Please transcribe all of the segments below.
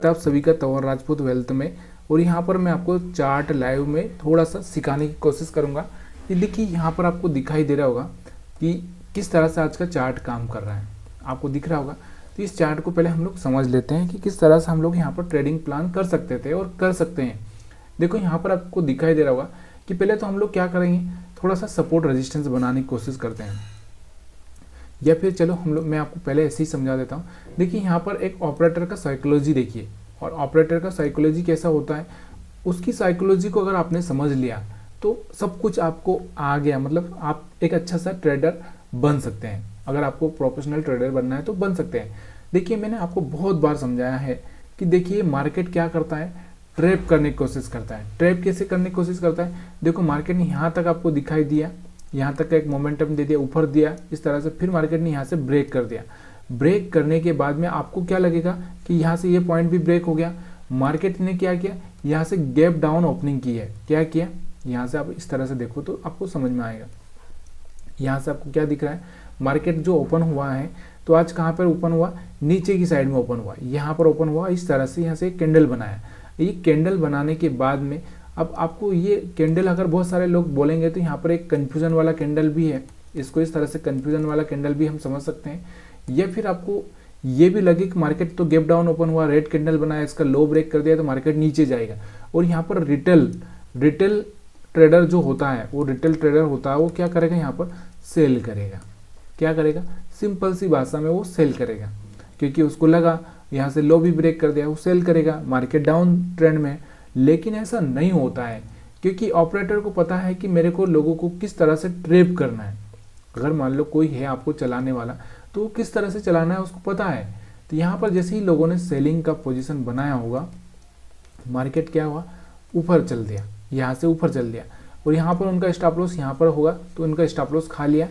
आप सभी का तंवर राजपूत वेल्थ में। और यहाँ पर मैं आपको चार्ट लाइव में थोड़ा सा सिखाने की कोशिश करूँगा। ये देखिए यहाँ पर आपको दिखाई दे रहा होगा कि किस तरह से आज का चार्ट काम कर रहा है, आपको दिख रहा होगा। तो इस चार्ट को पहले हम लोग समझ लेते हैं कि किस तरह से हम लोग यहाँ पर ट्रेडिंग प्लान कर सकते थे और कर सकते हैं। देखो यहाँ पर आपको दिखाई दे रहा होगा कि पहले तो हम लोग क्या करेंगे, थोड़ा सा सपोर्ट रेजिस्टेंस बनाने की कोशिश करते हैं, या फिर चलो हम लोग, मैं आपको पहले ऐसे ही समझा देता हूँ। देखिए यहाँ पर एक ऑपरेटर का साइकोलॉजी देखिए, और ऑपरेटर का साइकोलॉजी कैसा होता है, उसकी साइकोलॉजी को अगर आपने समझ लिया तो सब कुछ आपको आ गया, मतलब आप एक अच्छा सा ट्रेडर बन सकते हैं। अगर आपको प्रोफेशनल ट्रेडर बनना है तो बन सकते हैं। देखिए मैंने आपको बहुत बार समझाया है कि देखिए मार्केट क्या करता है, ट्रैप करने की कोशिश करता है। ट्रैप कैसे करने की कोशिश करता है, देखो मार्केट ने यहाँ तक आपको दिखाई दिया, यहाँ तक का एक मोमेंटम दे दिया, ऊपर दिया इस तरह से, फिर मार्केट ने यहाँ से ब्रेक कर दिया। ब्रेक करने के बाद में आपको क्या लगेगा कि यहाँ से ये पॉइंट भी ब्रेक हो गया। मार्केट ने क्या किया, यहाँ से गैप डाउन ओपनिंग की है। क्या किया, यहाँ से आप इस तरह से देखो तो आपको समझ में आएगा। यहाँ से आपको क्या दिख रहा है, मार्केट जो ओपन हुआ है तो आज कहाँ पर ओपन हुआ, नीचे की साइड में ओपन हुआ, यहाँ पर ओपन हुआ इस तरह से, यहाँ से कैंडल बनाया। ये कैंडल बनाने के बाद में अब आपको ये कैंडल, अगर बहुत सारे लोग बोलेंगे तो यहाँ पर एक कन्फ्यूजन वाला कैंडल भी है, इसको इस तरह से कन्फ्यूजन वाला कैंडल भी हम समझ सकते हैं। या फिर आपको ये भी लगे कि मार्केट तो गैप डाउन ओपन हुआ, रेड कैंडल बनाया, इसका लो ब्रेक कर दिया तो मार्केट नीचे जाएगा। और यहाँ पर रिटेल ट्रेडर जो होता है, वो रिटेल ट्रेडर होता है, वो क्या करेगा, यहाँ पर सेल करेगा। क्या करेगा, सिंपल सी भाषा में वो सेल करेगा, क्योंकि उसको लगा यहाँ से लो भी ब्रेक कर दिया, वो सेल करेगा, मार्केट डाउन ट्रेंड में है। लेकिन ऐसा नहीं होता है, क्योंकि ऑपरेटर को पता है कि मेरे को लोगों को किस तरह से ट्रैप करना है। अगर मान लो कोई है आपको चलाने वाला, तो वो किस तरह से चलाना है उसको पता है। तो यहाँ पर जैसे ही लोगों ने सेलिंग का पोजीशन बनाया होगा, मार्केट क्या हुआ, ऊपर चल दिया, यहाँ से ऊपर चल दिया, और यहाँ पर उनका स्टॉप लॉस यहाँ पर होगा तो उनका स्टॉप लॉस खा लिया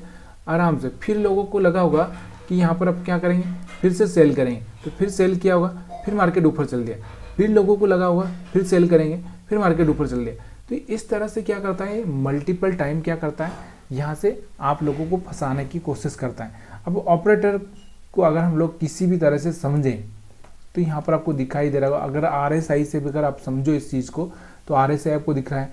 आराम से। फिर लोगों को लगा होगा कि यहाँ पर अब क्या करेंगे, फिर से सेल करेंगे, तो फिर सेल किया होगा, फिर मार्केट ऊपर चल दिया। फिर लोगों को लगा होगा फिर सेल करेंगे, फिर मार्केट ऊपर चल दिया। तो इस तरह से क्या करता है, मल्टीपल टाइम क्या करता है, यहाँ से आप लोगों को फंसाने की कोशिश करता है। अब ऑपरेटर को अगर हम लोग किसी भी तरह से समझें तो यहाँ पर आपको दिखाई दे रहा होगा, अगर RSI से भी अगर आप समझो इस चीज़ को, तो RSI आपको दिख रहा है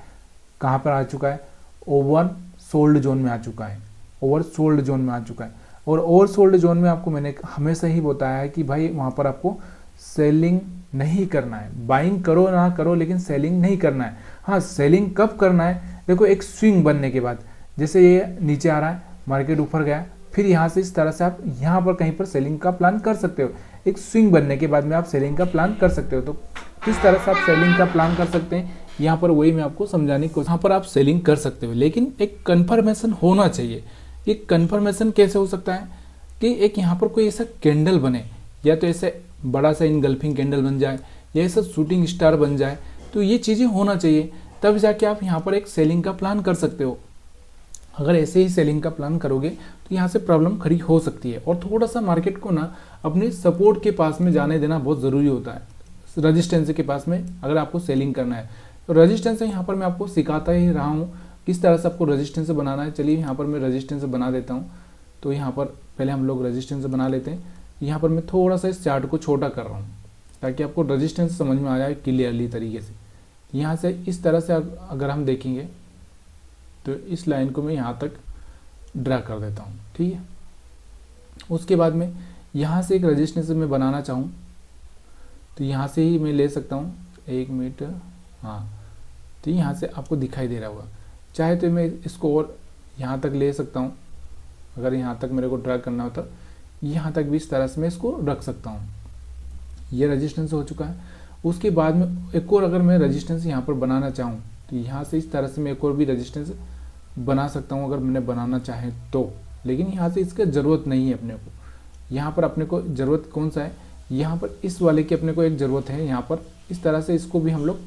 कहाँ पर आ चुका है, ओवर सोल्ड जोन में आ चुका है, ओवर सोल्ड जोन में आ चुका है। और ओवर सोल्ड जोन में आपको मैंने हमेशा ही बताया है कि भाई वहाँ पर आपको सेलिंग नहीं करना है, बाइंग करो ना करो लेकिन सेलिंग नहीं करना है। हाँ, सेलिंग कब करना है, देखो एक स्विंग बनने के बाद, जैसे ये नीचे आ रहा है, मार्केट ऊपर गया, फिर यहाँ से इस तरह से आप यहाँ पर कहीं पर सेलिंग का प्लान कर सकते हो। एक स्विंग बनने के बाद में आप सेलिंग का प्लान कर सकते हो। तो किस तरह से आप सेलिंग का प्लान कर सकते हैं, यहाँ पर वही मैं आपको समझाने की कोशिश। यहाँ पर आप सेलिंग कर सकते हो, लेकिन एक कन्फर्मेशन होना चाहिए। ये कन्फर्मेशन कैसे हो सकता है कि एक यहाँ पर कोई ऐसा कैंडल बने, या तो ऐसे बड़ा सा इनगल्फिंग कैंडल बन जाए, या ऐसा शूटिंग स्टार बन जाए। तो ये चीज़ें होना चाहिए, तब जाके आप यहाँ पर एक सेलिंग का प्लान कर सकते हो। अगर ऐसे ही सेलिंग का प्लान करोगे तो यहाँ से प्रॉब्लम खड़ी हो सकती है। और थोड़ा सा मार्केट को ना अपने सपोर्ट के पास में जाने देना बहुत ज़रूरी होता है, रजिस्टेंस के पास में अगर आपको सेलिंग करना है। तो रजिस्टेंस यहाँ पर मैं आपको सिखाता ही रहा हूँ किस तरह से आपको रजिस्टेंस बनाना है। चलिए यहाँ पर मैं रजिस्टेंस बना देता हूँ। तो यहाँ पर पहले हम लोग रजिस्टेंस बना लेते हैं। यहाँ पर मैं थोड़ा सा इस चार्ट को छोटा कर रहा हूँ ताकि आपको रजिस्टेंस समझ में आ जाए क्लियरली तरीके से। यहाँ से इस तरह से अगर हम देखेंगे तो इस लाइन को मैं यहाँ तक ड्रा कर देता हूँ, ठीक है। उसके बाद में यहाँ से एक रजिस्टेंस में बनाना चाहूँ तो यहाँ से ही मैं ले सकता हूँ, 1 मिनट, हाँ। तो यहाँ से आपको दिखाई दे रहा होगा, चाहे तो मैं इसको और यहाँ तक ले सकता हूँ। अगर यहाँ तक मेरे को ड्रा करना होता, यहाँ तक भी इस तरह से मैं इसको रख सकता हूँ। ये रजिस्टेंस हो चुका है। उसके बाद में एक और अगर मैं रजिस्टेंस यहाँ पर बनाना चाहूँ तो यहाँ से इस तरह से मैं एक और भी रजिस्टेंस बना सकता हूँ अगर मैंने बनाना चाहे तो। लेकिन यहाँ से इसका ज़रूरत नहीं है अपने को। यहाँ पर अपने को ज़रूरत कौन सा है, यहाँ पर इस वाले की अपने को एक ज़रूरत है। यहाँ पर इस तरह से इसको भी हम लोग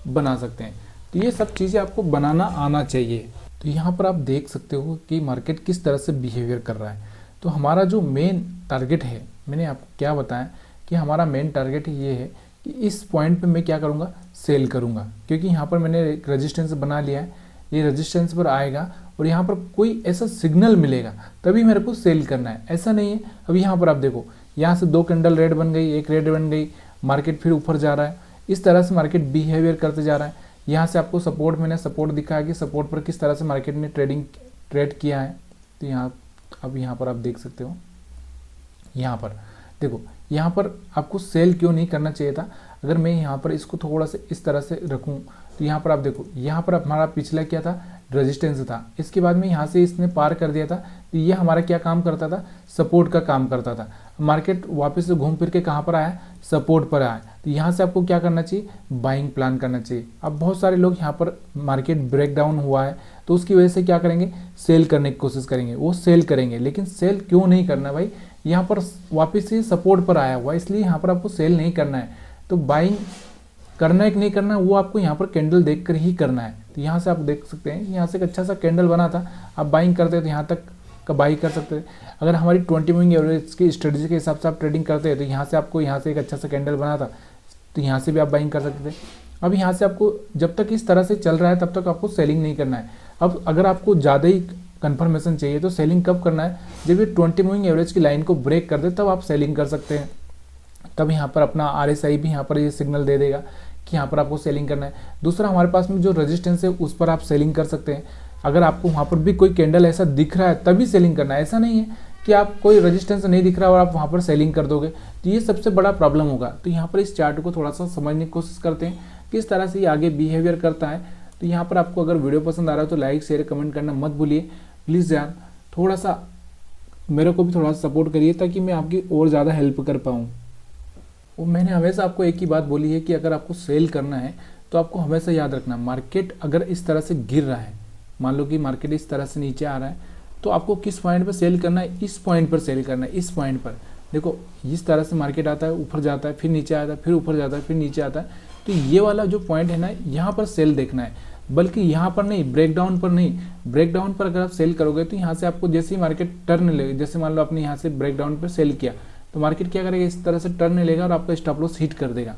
बना सकते हैं। तो ये सब चीज़ें आपको बनाना आना चाहिए। तो यहाँ पर आप देख सकते हो कि मार्केट किस तरह से बिहेवियर कर रहा है। तो हमारा जो मेन टारगेट है, मैंने आपको क्या बताया कि हमारा मेन टारगेट ये है कि इस पॉइंट पे मैं क्या करूँगा, सेल करूँगा। क्योंकि यहाँ पर मैंने एक रजिस्टेंस बना लिया है, ये रजिस्टेंस पर आएगा और यहाँ पर कोई ऐसा सिग्नल मिलेगा तभी मेरे को सेल करना है। ऐसा नहीं है, अभी यहाँ पर आप देखो, यहाँ से 2 कैंडल रेड बन गई, एक रेड बन गई, मार्केट फिर ऊपर जा रहा है, इस तरह से मार्केट बिहेवियर करते जा रहा है। यहाँ से आपको सपोर्ट, मैंने सपोर्ट दिखाया कि सपोर्ट पर किस तरह से मार्केट ने ट्रेड किया है। तो यहाँ पर आप देख सकते हो, यहाँ पर देखो, यहाँ पर आपको सेल क्यों नहीं करना चाहिए था। अगर मैं यहाँ पर इसको थोड़ा सा इस तरह से रखूँ तो यहाँ पर आप देखो, यहाँ पर हमारा पिछला क्या था, रेजिस्टेंस था। इसके बाद में यहाँ से इसने पार कर दिया था, तो ये हमारा क्या काम करता था, सपोर्ट का काम करता था। मार्केट वापस से घूम फिर के कहाँ पर आया, सपोर्ट पर आया। तो यहाँ से आपको क्या करना चाहिए, बाइंग प्लान करना चाहिए। अब बहुत सारे लोग यहाँ पर मार्केट ब्रेक डाउन हुआ है तो उसकी वजह से क्या करेंगे, सेल करने की कोशिश करेंगे, वो सेल करेंगे। लेकिन सेल क्यों नहीं करना भाई, यहाँ पर वापस से सपोर्ट पर आया हुआ है, इसलिए यहाँ पर आपको सेल नहीं करना है। तो बाइंग करना है कि नहीं करना, वो आपको यहाँ पर कैंडल देखकर ही करना है। तो यहाँ से आप देख सकते हैं, यहाँ से एक अच्छा सा कैंडल बना था, आप बाइंग करते हैं तो यहाँ तक का बाई कर सकते हैं। अगर हमारी 20 मूविंग एवरेज की स्ट्रेटजी के हिसाब से आप ट्रेडिंग करते हैं तो यहाँ से आपको यहाँ से एक अच्छा सा कैंडल बना था, तो यहाँ से भी आप बाइंग कर सकते थे। अब यहाँ से आपको जब तक इस तरह से चल रहा है तब तक आपको सेलिंग नहीं करना है। अब अगर आपको ज़्यादा ही कंफर्मेशन चाहिए तो सेलिंग कब करना है, जब ये 20 मूविंग एवरेज की लाइन को ब्रेक कर दे तब आप सेलिंग कर सकते हैं। तब यहाँ पर अपना RSI भी यहाँ पर ये सिग्नल दे देगा कि यहाँ पर आपको सेलिंग करना है। दूसरा, हमारे पास में जो रेजिस्टेंस है उस पर आप सेलिंग कर सकते हैं। अगर आपको वहाँ पर भी कोई कैंडल ऐसा दिख रहा है तभी सेलिंग करना है, ऐसा नहीं है कि आप कोई रेजिस्टेंस नहीं दिख रहा और आप वहाँ पर सेलिंग कर दोगे, तो ये सबसे बड़ा प्रॉब्लम होगा। तो यहाँ पर इस चार्ट को थोड़ा सा समझने की कोशिश करते हैं किस तरह से ये आगे बिहेवियर करता है। तो यहाँ पर आपको अगर वीडियो पसंद आ रहा है तो लाइक शेयर कमेंट करना मत भूलिए प्लीज़ यार, थोड़ा सा मेरे को भी थोड़ा सा सपोर्ट करिए ताकि मैं आपकी और ज़्यादा हेल्प कर पाऊँ। और मैंने हमेशा आपको एक ही बात बोली है कि अगर आपको सेल करना है तो आपको हमेशा याद रखना, मार्केट अगर इस तरह से गिर रहा है, मान लो कि मार्केट इस तरह से नीचे आ रहा है, तो आपको किस पॉइंट पर सेल करना है, इस पॉइंट पर सेल करना है। इस पॉइंट पर देखो, इस तरह से मार्केट आता है, ऊपर जाता है, फिर नीचे आता है, फिर ऊपर जाता है, फिर नीचे आता है, तो ये वाला जो पॉइंट है ना, यहाँ पर सेल देखना है, बल्कि यहाँ पर नहीं, ब्रेकडाउन पर नहीं। ब्रेकडाउन पर अगर आप सेल करोगे तो यहाँ से आपको जैसे ही मार्केट टर्न लेगा, जैसे मान लो आपने यहाँ से ब्रेकडाउन पर सेल किया तो मार्केट क्या करेगा, इस तरह से टर्न लेगा और आपका स्टॉप लॉस हिट कर देगा।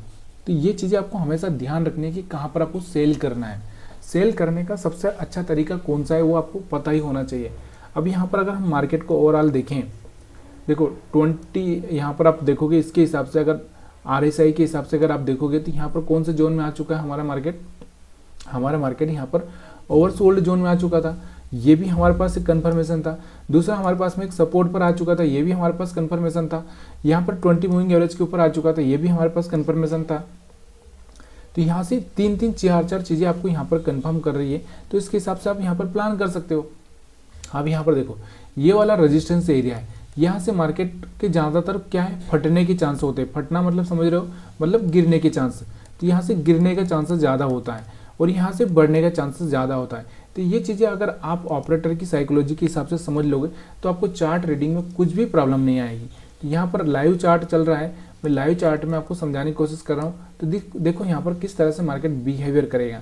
तो ये चीज़ें आपको हमेशा ध्यान रखनी है कि कहाँ पर आपको सेल करना है। सेल करने का सबसे अच्छा तरीका कौन सा है वो आपको पता ही होना चाहिए। अब यहाँ पर अगर हम मार्केट को ओवरऑल देखें, देखो 20 यहाँ पर आप देखोगे, इसके हिसाब से अगर RSI के हिसाब से अगर आप देखोगे तो यहाँ पर कौन से जोन में आ चुका है हमारा मार्केट यहाँ पर ओवरसोल्ड जोन में आ चुका था, ये भी हमारे पास एक कंफर्मेशन था। दूसरा, हमारे पास में एक सपोर्ट पर आ चुका था, ये भी हमारे पास कंफर्मेशन था। यहाँ पर 20 मूविंग एवरेज के ऊपर आ चुका था, ये भी हमारे पास कंफर्मेशन था। तो यहाँ से 3-4 चीज़ें आपको यहाँ पर कंफर्म कर रही है, तो इसके हिसाब से आप यहाँ पर प्लान कर सकते हो। अब यहाँ पर देखो, ये वाला रेजिस्टेंस एरिया है, यहाँ से मार्केट के ज़्यादातर क्या है, फटने के चांस होते हैं। फटना मतलब समझ रहे हो, मतलब गिरने के चांस। तो यहाँ से गिरने का चांसेस ज़्यादा होता है और यहाँ से बढ़ने का चांसेस ज़्यादा होता है। तो ये चीज़ें अगर आप ऑपरेटर की साइकोलॉजी के हिसाब से समझ लोगे तो आपको चार्ट रीडिंग में कुछ भी प्रॉब्लम नहीं आएगी। तो यहाँ पर लाइव चार्ट चल रहा है, मैं लाइव चार्ट में आपको समझाने की कोशिश कर रहा हूँ। तो देखो यहाँ पर किस तरह से मार्केट बिहेवियर करेगा।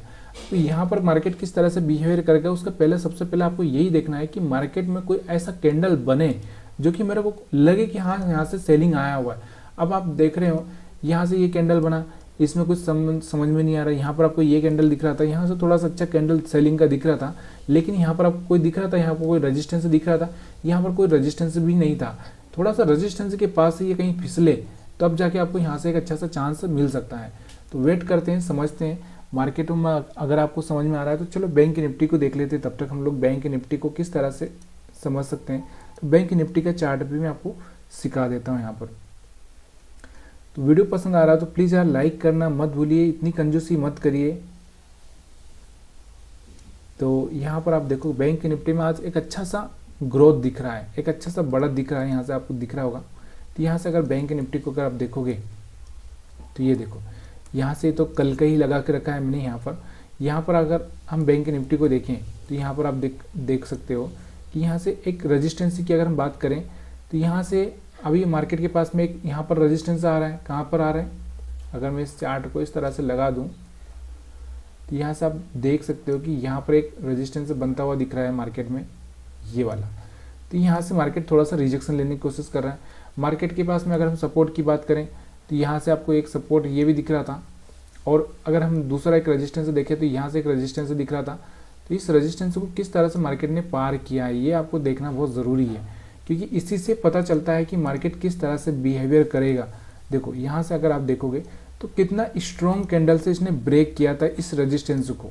तो यहाँ पर मार्केट किस तरह से बिहेवियर करेगा उसका सबसे पहले आपको यही देखना है कि मार्केट में कोई ऐसा कैंडल बने जो कि मेरे को लगे कि हाँ यहाँ से सेलिंग आया हुआ है। अब आप देख रहे हो यहाँ से ये कैंडल बना, इसमें कुछ समझ में नहीं आ रहा। यहाँ पर आपको ये कैंडल दिख रहा था, यहाँ से थोड़ा सा अच्छा कैंडल सेलिंग का दिख रहा था, लेकिन यहाँ पर आपको कोई दिख रहा था, यहाँ पर कोई रेजिस्टेंस दिख रहा था, यहाँ पर कोई रेजिस्टेंस भी नहीं था। थोड़ा सा रेजिस्टेंस के पास से ये कहीं फिसले तब जाके आपको यहाँ से एक अच्छा सा चांस मिल सकता है। तो वेट करते हैं, समझते हैं मार्केट में। अगर आपको समझ में आ रहा है तो चलो बैंक निफ्टी को देख लेते हैं। तब तक हम लोग बैंक निफ्टी को किस तरह से समझ सकते हैं, तो बैंक निफ्टी का चार्ट भी मैं आपको सिखा देता हूँ यहाँ पर। तो वीडियो पसंद आ रहा है तो प्लीज़ यार लाइक करना मत भूलिए, इतनी कंजूसी मत करिए। तो यहाँ पर आप देखो बैंक निफ्टी में आज एक अच्छा सा ग्रोथ दिख रहा है, एक अच्छा सा बढ़त दिख रहा है, यहाँ से आपको दिख रहा होगा। तो यहाँ से अगर बैंक निफ्टी को अगर आप देखोगे तो ये देखो, यहाँ से तो कल का ही लगा के रखा है मैंने यहाँ पर अगर हम बैंक निफ्टी को देखें तो यहाँ पर आप देख सकते हो कि यहाँ से एक रेजिस्टेंस की अगर हम बात करें तो यहाँ से अभी मार्केट के पास में एक यहाँ पर रेजिस्टेंस आ रहा है। कहाँ पर आ रहा है, अगर मैं इस चार्ट को इस तरह से लगा दूँ तो यहाँ से आप देख सकते हो कि यहाँ पर एक रेजिस्टेंस बनता हुआ दिख रहा है मार्केट में, ये वाला। तो यहाँ से मार्केट थोड़ा सा रिजेक्शन लेने की कोशिश कर रहा है। मार्केट के पास में अगर हम सपोर्ट की बात करें तो यहाँ से आपको एक सपोर्ट ये भी दिख रहा था, और अगर हम दूसरा एक रेजिस्टेंस देखें तो यहाँ से एक रेजिस्टेंस दिख रहा था। तो इस रेजिस्टेंस को किस तरह से मार्केट ने पार किया है ये आपको देखना बहुत ज़रूरी है, क्योंकि इसी से पता चलता है कि मार्केट किस तरह से बिहेवियर करेगा। देखो यहाँ से अगर आप देखोगे तो कितना स्ट्रॉन्ग कैंडल से इसने ब्रेक किया था इस रेजिस्टेंस को,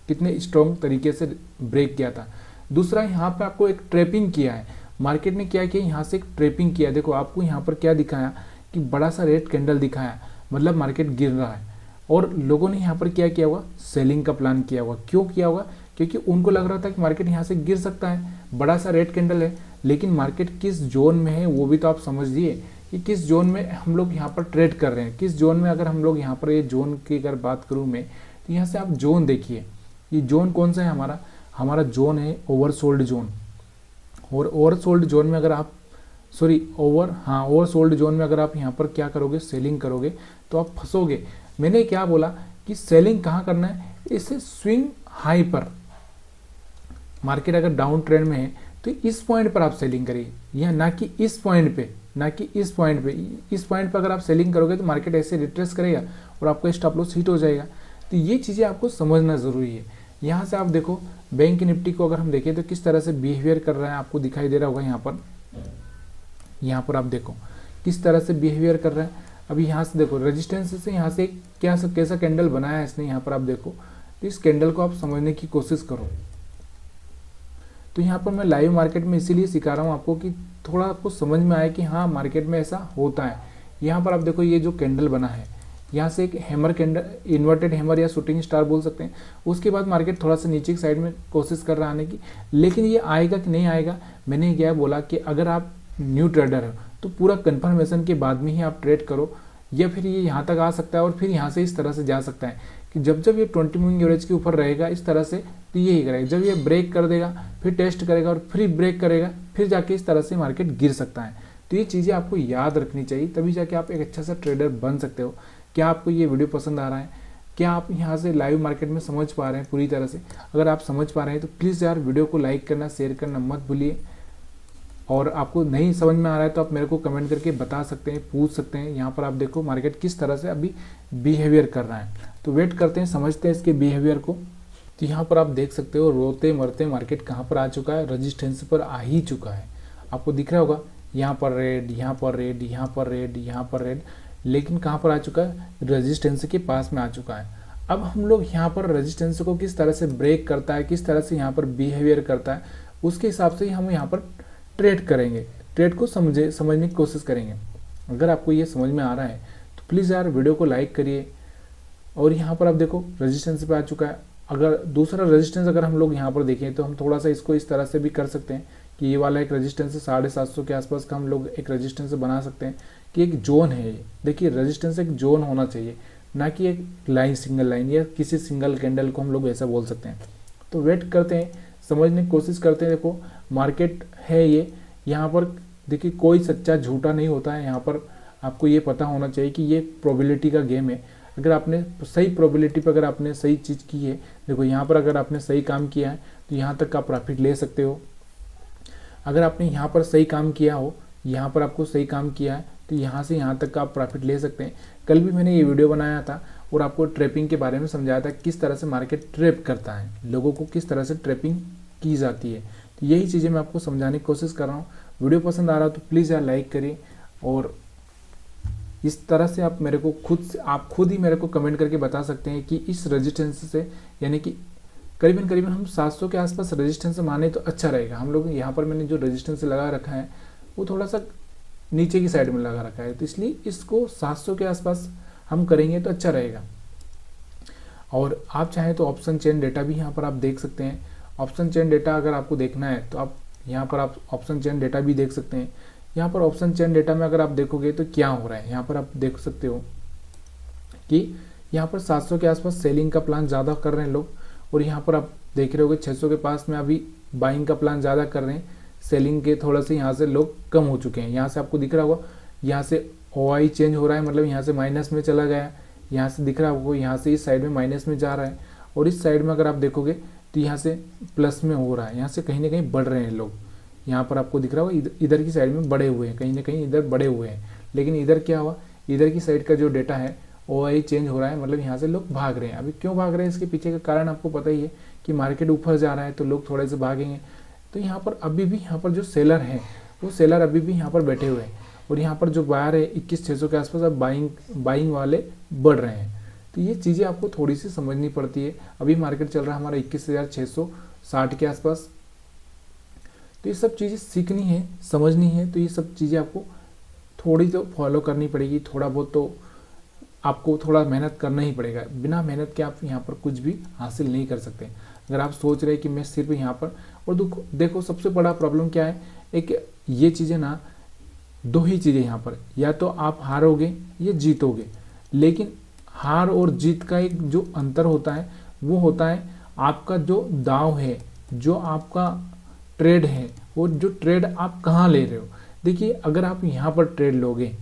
कितने स्ट्रॉन्ग तरीके से ब्रेक किया था। दूसरा यहाँ पे आपको एक ट्रैपिंग किया है, मार्केट ने क्या किया, यहाँ से एक ट्रैपिंग किया। देखो आपको यहाँ पर क्या दिखाया कि बड़ा सा रेड कैंडल दिखाया, मतलब मार्केट गिर रहा है और लोगों ने यहाँ पर क्या किया होगा, सेलिंग का प्लान किया होगा। क्यों किया होगा, क्योंकि उनको लग रहा था कि मार्केट यहाँ से गिर सकता है, बड़ा सा रेड कैंडल है, लेकिन मार्केट किस जोन में है वो भी तो आप समझिए कि किस जोन में हम लोग यहाँ पर ट्रेड कर रहे हैं, किस जोन में। अगर हम लोग यहाँ पर ये जोन की अगर बात करूँ मैं, तो यहाँ से आप जोन देखिए, ये जोन कौन सा है हमारा, हमारा जोन है ओवरसोल्ड जोन। और ओवरसोल्ड जोन में अगर आप ओवरसोल्ड जोन में अगर आप यहाँ पर क्या करोगे, सेलिंग करोगे तो आप फंसोगे। मैंने क्या बोला कि सेलिंग कहाँ करना है, इसे स्विंग हाई पर, मार्केट अगर डाउन ट्रेंड में है तो इस पॉइंट पर आप सेलिंग करिए, या ना कि इस पॉइंट पे, ना कि इस पॉइंट पे। इस पॉइंट पर अगर आप सेलिंग करोगे तो मार्केट ऐसे रिट्रेस करेगा और आपका स्टॉप लॉस हिट हो जाएगा। तो ये चीज़ें आपको समझना ज़रूरी है। यहाँ से आप देखो बैंक निफ्टी को अगर हम देखें तो किस तरह से बिहेवियर कर रहा है, आपको दिखाई दे रहा होगा यहाँ पर आप देखो किस तरह से बिहेवियर कर रहा है। अभी यहाँ से देखो रेजिस्टेंस से यहाँ से कैसा कैंडल बनाया है इसने, यहाँ पर आप देखो। तो इस कैंडल को आप समझने की कोशिश करो। तो यहाँ पर मैं लाइव मार्केट में इसीलिए सिखा रहा हूँ आपको कि थोड़ा आपको समझ में आए कि हाँ मार्केट में ऐसा होता है। यहाँ पर आप देखो ये जो कैंडल बना है, यहाँ से एक हैमर कैंडल, इन्वर्टेड हैमर या शूटिंग स्टार बोल सकते हैं। उसके बाद मार्केट थोड़ा सा नीचे की साइड में कोशिश कर रहा आने की, लेकिन ये आएगा कि नहीं आएगा, मैंने क्या बोला कि अगर आप न्यू ट्रेडर हो तो पूरा कन्फर्मेशन के बाद में ही आप ट्रेड करो, या फिर ये यहाँ तक आ सकता है और फिर यहाँ से इस तरह से जा सकता है कि जब ये 20 मूविंग एवरेज के ऊपर रहेगा इस तरह से, तो यही करेगा। जब ये ब्रेक कर देगा फिर टेस्ट करेगा और फिर ब्रेक करेगा, फिर जाके इस तरह से मार्केट गिर सकता है। तो ये चीज़ें आपको याद रखनी चाहिए, तभी जाके आप एक अच्छा सा ट्रेडर बन सकते हो। क्या आपको ये वीडियो पसंद आ रहा है, क्या आप यहाँ से लाइव मार्केट में समझ पा रहे हैं पूरी तरह से? अगर आप समझ पा रहे हैं तो प्लीज़ यार वीडियो को लाइक करना, शेयर करना मत भूलिए। और आपको नहीं समझ में आ रहा है तो आप मेरे को कमेंट करके बता सकते हैं, पूछ सकते हैं। यहाँ पर आप देखो मार्केट किस तरह से अभी बिहेवियर कर रहा है, तो वेट करते हैं, समझते हैं इसके बिहेवियर को। तो यहाँ पर आप देख सकते हो रोते मरते मार्केट कहाँ पर आ चुका है, रेजिस्टेंस पर आ ही चुका है। आपको दिख रहा होगा यहाँ पर रेड, यहाँ पर रेड, यहाँ पर रेड, यहाँ पर रेड, लेकिन कहाँ पर आ चुका है, रेजिस्टेंस के पास में आ चुका है। अब हम लोग यहाँ पर रेजिस्टेंस को किस तरह से ब्रेक करता है, किस तरह से यहाँ पर बिहेवियर करता है, उसके हिसाब से ही हम यहाँ पर ट्रेड करेंगे, ट्रेड को समझने की कोशिश करेंगे। अगर आपको ये समझ में आ रहा है तो प्लीज़ यार वीडियो को लाइक करिए। और यहाँ पर आप देखो रेजिस्टेंस पे आ चुका है। अगर दूसरा रेजिस्टेंस अगर हम लोग यहाँ पर देखें तो हम थोड़ा सा इसको इस तरह से भी कर सकते हैं कि ये वाला एक रेजिस्टेंस 750 के आसपास का हम लोग एक रेजिस्टेंस बना सकते हैं कि एक जोन है ये। देखिए रेजिस्टेंस एक जोन होना चाहिए, ना कि एक लाइन, सिंगल लाइन या किसी सिंगल कैंडल को हम लोग ऐसा बोल सकते हैं। तो वेट करते हैं, समझने की कोशिश करते हैं। देखो मार्केट है ये, यहाँ पर देखिए कोई सच्चा झूठा नहीं होता है। यहाँ पर आपको ये पता होना चाहिए कि ये प्रोबेबिलिटी का गेम है। अगर आपने सही प्रोबेबिलिटी पर अगर आपने सही चीज़ की है, देखो यहाँ पर अगर आपने सही काम किया है तो यहाँ तक का प्रॉफिट ले सकते हो। अगर आपने यहाँ पर सही काम किया हो, यहाँ पर आपको सही काम किया है तो यहाँ से यहाँ तक का आप प्रॉफिट ले सकते हैं। कल भी मैंने ये वीडियो बनाया था और आपको ट्रैपिंग के बारे में समझाया था, किस तरह से मार्केट ट्रैप करता है, लोगों को किस तरह से ट्रैपिंग की जाती है। तो यही चीज़ें मैं आपको समझाने की कोशिश कर रहा हूँ। वीडियो पसंद आ रहा है तो प्लीज़ यार लाइक करिए। और इस तरह से आप मेरे को खुद ही मेरे को कमेंट करके बता सकते हैं कि इस रेजिस्टेंस से, यानी कि करीबन हम 700 के आसपास रेजिस्टेंस माने तो अच्छा रहेगा। हम लोग यहाँ पर मैंने जो रेजिस्टेंस लगा रखा है वो थोड़ा सा नीचे की साइड में लगा रखा है, तो इसलिए इसको 700 के आसपास हम करेंगे तो अच्छा रहेगा। और आप चाहें तो ऑप्शन चेन डेटा भी यहाँ पर आप देख सकते हैं। ऑप्शन चेन डेटा अगर आपको देखना है तो आप यहाँ पर आप ऑप्शन चेन डेटा भी देख सकते हैं। यहाँ पर ऑप्शन चेन डेटा में अगर आप देखोगे तो क्या हो रहा है, यहाँ पर आप देख सकते हो कि यहाँ पर 700 के आसपास सेलिंग का प्लान ज़्यादा कर रहे हैं लोग, और यहाँ पर आप देख रहे होगे 600 के पास में अभी बाइंग का प्लान ज़्यादा कर रहे हैं। सेलिंग के थोड़ा से यहाँ से लोग कम हो चुके हैं। यहाँ से आपको दिख रहा होगा यहाँ से OI चेंज हो रहा है, मतलब यहाँ से माइनस में चला गया। यहाँ से दिख रहा होगा यहाँ से इस साइड में माइनस में जा रहा है, और इस साइड में अगर आप देखोगे तो यहाँ से प्लस में हो रहा है। यहाँ से कहीं ना कहीं बढ़ रहे हैं लोग। यहाँ पर आपको दिख रहा होगा इधर की साइड में बढ़े हुए हैं, कहीं ना कहीं इधर बढ़े हुए हैं। लेकिन इधर क्या हुआ, इधर की साइड का जो डेटा है OI चेंज हो रहा है, मतलब यहाँ से लोग भाग रहे हैं। अभी क्यों भाग रहे हैं, इसके पीछे का कारण आपको पता ही है कि मार्केट ऊपर जा रहा है तो लोग थोड़े से भागेंगे। तो यहाँ पर अभी भी यहाँ पर जो सेलर हैं वो सेलर अभी भी यहाँ पर बैठे हुए हैं, और यहाँ पर जो बायर है 21,600 के आसपास, अब बाइंग वाले बढ़ रहे हैं। तो ये चीज़ें आपको थोड़ी सी समझनी पड़ती है। अभी मार्केट चल रहा है हमारा 21,660 के आसपास। तो ये सब चीज़ें सीखनी है, समझनी है, तो ये सब चीज़ें आपको थोड़ी तो फॉलो करनी पड़ेगी। थोड़ा बहुत तो आपको थोड़ा मेहनत करना ही पड़ेगा। बिना मेहनत के आप यहाँ पर कुछ भी हासिल नहीं कर सकते। अगर आप सोच रहे हैं कि मैं सिर्फ यहाँ पर, और देखो सबसे बड़ा प्रॉब्लम क्या है, एक ये चीज़ें ना, दो ही चीज़ें यहाँ पर, या तो आप हारोगे या जीतोगे। लेकिन हार और जीत का एक जो अंतर होता है वो होता है आपका जो दांव है, जो आपका ट्रेड है, वो जो ट्रेड आप कहाँ ले रहे हो। देखिए अगर आप यहाँ पर ट्रेड लोगे,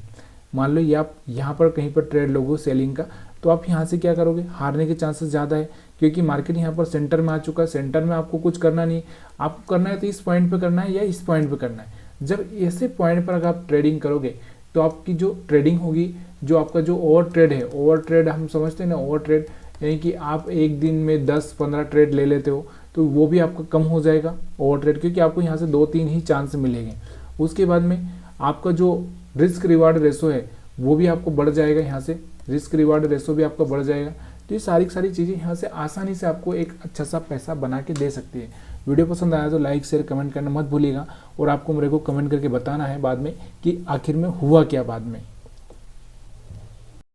मान लो ये आप यहाँ पर कहीं पर ट्रेड लोगे सेलिंग का, तो आप यहाँ से क्या करोगे, हारने के चांसेस ज़्यादा है, क्योंकि मार्केट यहाँ पर सेंटर में आ चुका है। सेंटर में आपको कुछ करना नहीं, आपको करना है तो इस पॉइंट पे करना है या इस पॉइंट पे करना है। जब ऐसे पॉइंट पर अगर आप ट्रेडिंग करोगे तो आपकी जो ट्रेडिंग होगी, जो आपका जो ओवर ट्रेड है, ओवर ट्रेड हम समझते हैं ना, ओवर ट्रेड यानी कि आप एक दिन में 10-15 ट्रेड ले लेते हो, तो वो भी आपका कम हो जाएगा ओवर ट्रेड, क्योंकि आपको यहाँ से 2-3 ही चांस मिलेंगे। उसके बाद में आपका जो रिस्क रिवार्ड रेशो है वो भी आपको बढ़ जाएगा, यहाँ से रिस्क रिवार्ड रेशो भी आपका बढ़ जाएगा। तो ये सारी चीज़ें यहाँ से आसानी से आपको एक अच्छा सा पैसा बना के दे सकती है। वीडियो पसंद आया तो लाइक शेयर कमेंट करना मत भूलिएगा, और आपको मेरे को कमेंट करके बताना है बाद में कि आखिर में हुआ क्या बाद में।